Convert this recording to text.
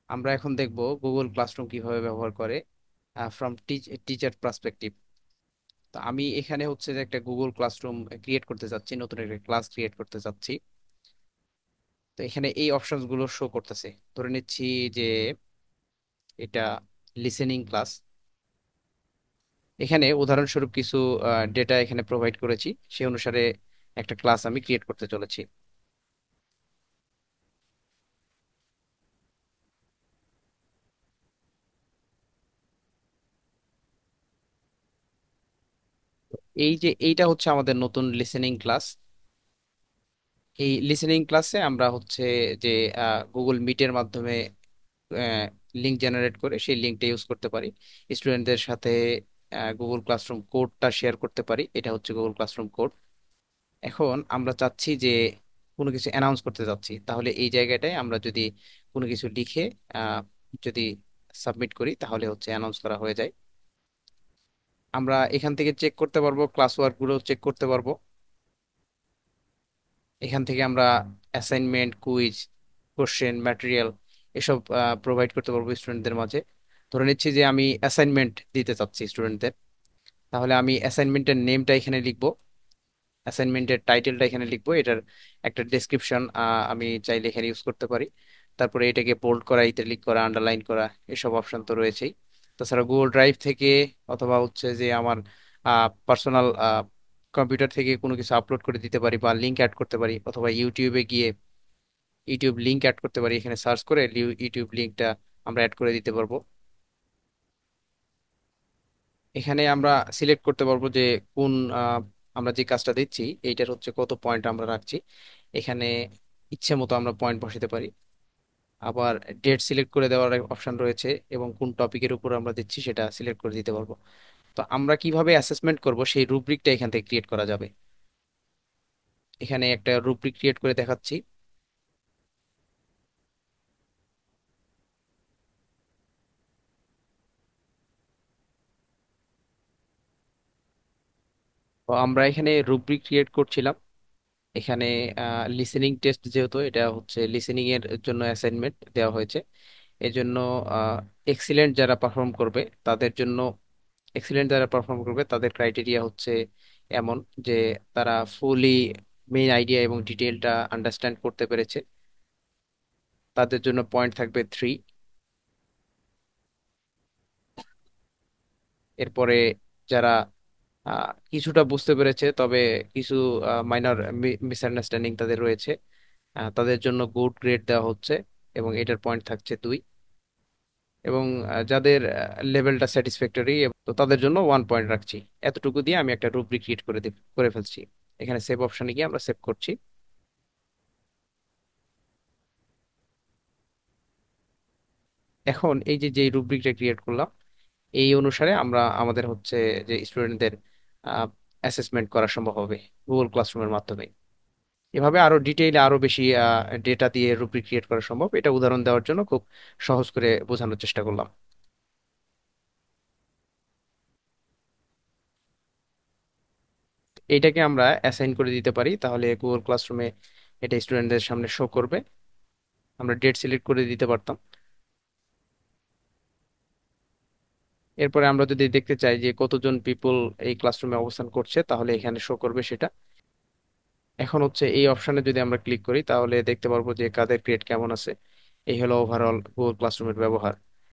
আমরা এখন দেখব গুগল ক্লাসরুম কিভাবে ব্যবহার করে ফ্রম টিচার পার্সপেক্টিভ। তো আমি এখানে হচ্ছে যে একটা গুগল ক্লাসরুম ক্রিয়েট করতে চাচ্ছি, নতুন একটা ক্লাস ক্রিয়েট করতে চাচ্ছি। তো এখানে এই অপশনস গুলো শো করতেছে। ধরে নিচ্ছি যে এটা লিসেনিং ক্লাস। এখানে উদাহরণস্বরূপ কিছু ডেটা এখানে প্রোভাইড করেছি, সেই অনুসারে একটা ক্লাস আমি ক্রিয়েট করতে চলেছি। এই যে এইটা হচ্ছে আমাদের নতুন লিসেনিং ক্লাস। এই লিসেনিং ক্লাসে আমরা হচ্ছে যে গুগল মিটের মাধ্যমে লিঙ্ক জেনারেট করে সেই লিঙ্কটা ইউজ করতে পারি। স্টুডেন্টদের সাথে গুগল ক্লাসরুম কোডটা শেয়ার করতে পারি। এটা হচ্ছে গুগল ক্লাসরুম কোড। এখন আমরা চাচ্ছি যে কোনো কিছু অ্যানাউন্স করতে চাচ্ছি, তাহলে এই জায়গাটায় আমরা যদি কোনো কিছু লিখে আহ, যদি সাবমিট করি তাহলে হচ্ছে অ্যানাউন্স করা হয়ে যায়। আমরা এখান থেকে চেক করতে পারবো, ক্লাস ওয়ার্ক গুলো চেক করতে পারবো। এখান থেকে আমরা অ্যাসাইনমেন্ট, কুইজ, কোশ্চেন, ম্যাটেরিয়াল এসব প্রোভাইড করতে পারবো স্টুডেন্টদের মাঝে। ধরে নিচ্ছি যে আমি অ্যাসাইনমেন্ট দিতে চাচ্ছি স্টুডেন্টদের, তাহলে আমি অ্যাসাইনমেন্টের নেমটা এখানে লিখবো, অ্যাসাইনমেন্টের টাইটেলটা এখানে লিখবো, এটার একটা ডেসক্রিপশন আমি চাইলে এখানে ইউজ করতে পারি। তারপরে এটাকে বোল্ড করা, ইটালিক করা, আন্ডারলাইন করা, এসব অপশন তো রয়েছেই। তাছাড়া গুগল ড্রাইভ থেকে অথবা হচ্ছে যে আমার পার্সোনাল কম্পিউটার থেকে কোনো কিছু আপলোড করে দিতে পারি বা লিঙ্ক অ্যাড করতে পারি, অথবা ইউটিউবে গিয়ে ইউটিউব লিঙ্ক অ্যাড করতে পারি। এখানে সার্চ করে ইউটিউব লিঙ্কটা আমরা অ্যাড করে দিতে পারবো। এখানে আমরা সিলেক্ট করতে পারবো যে কোন আমরা যে কাজটা দিচ্ছি এইটার হচ্ছে কত পয়েন্ট আমরা রাখছি। এখানে ইচ্ছে মতো আমরা পয়েন্ট বসাতে পারি। আবার ডেট সিলেক্ট করে দেওয়ার অপশন রয়েছে, এবং কোন টপিকের উপর আমরা দিচ্ছি সেটা সিলেক্ট করে দিতে পারবো। তো আমরা কিভাবে অ্যাসেসমেন্ট করব সেই রুব্রিকটা এখান থেকে ক্রিয়েট করা যাবে। এখানে একটা রুব্রিক ক্রিয়েট করে দেখাচ্ছি। তো আমরা এখানে রুব্রিক ক্রিয়েট করছিলাম। এখানে লিসেনিং টেস্ট, যেহেতু এটা হচ্ছে লিসেনিং এর জন্য অ্যাসাইনমেন্ট দেওয়া হয়েছে, এজন্য এক্সিলেন্ট যারা পারফর্ম করবে তাদের জন্য, এক্সিলেন্ট যারা পারফর্ম করবে তাদের ক্রাইটেরিয়া হচ্ছে এমন যে তারা ফুলি মেইন আইডিয়া এবং ডিটেলটা আন্ডারস্ট্যান্ড করতে পেরেছে, তাদের জন্য পয়েন্ট থাকবে 3। এরপরে যারা কিছুটা বুঝতে পেরেছে তবে কিছু মাইনর মিসআন্ডারস্ট্যান্ডিং তাদের রয়েছে, তাদের জন্য গুড গ্রেড দেওয়া হচ্ছে এবং এটার পয়েন্ট থাকছে 2। এবং যাদের লেভেলটা স্যাটিসফ্যাক্টরি, তো তাদের জন্য 1 পয়েন্ট রাখছি। এতটুকু দিয়ে আমি একটা রুব্রিক ক্রিয়েট করে ফেলছি। এখানে সেভ অপশনে গিয়ে আমরা সেভ করছি। এখন এই যে যে রুব্রিকটা ক্রিয়েট করলাম, এই অনুসারে আমরা আমাদের হচ্ছে যে স্টুডেন্টদের অ্যাসেসমেন্ট করা সম্ভব হবে গুগল ক্লাসরুমের মাধ্যমে। এভাবে আরো ডিটেইলে আরো বেশি ডেটা দিয়ে রুব্রিক ক্রিয়েট করা সম্ভব। এটা উদাহরণ দেওয়ার জন্য খুব সহজ করে বোঝানোর চেষ্টা করলাম। এইটাকে আমরা অ্যাসাইন করে দিতে পারি, তাহলে গুগল ক্লাসরুমে এটা স্টুডেন্টদের সামনে শো করবে। আমরা ডেট সিলেক্ট করে দিতে পারতাম। এরপরে আমরা যদি দেখতে চাই যে কতজন পিপল এই ক্লাসরুমে অবস্থান করছে, তাহলে এখানে শো করবে সেটা। এখন হচ্ছে এই অপশনে যদি আমরা ক্লিক করি তাহলে দেখতে পারবো যে কাদের গ্রেড কেমন আছে। এই হলো ওভারঅল গুগল ক্লাসরুমের ব্যবহার।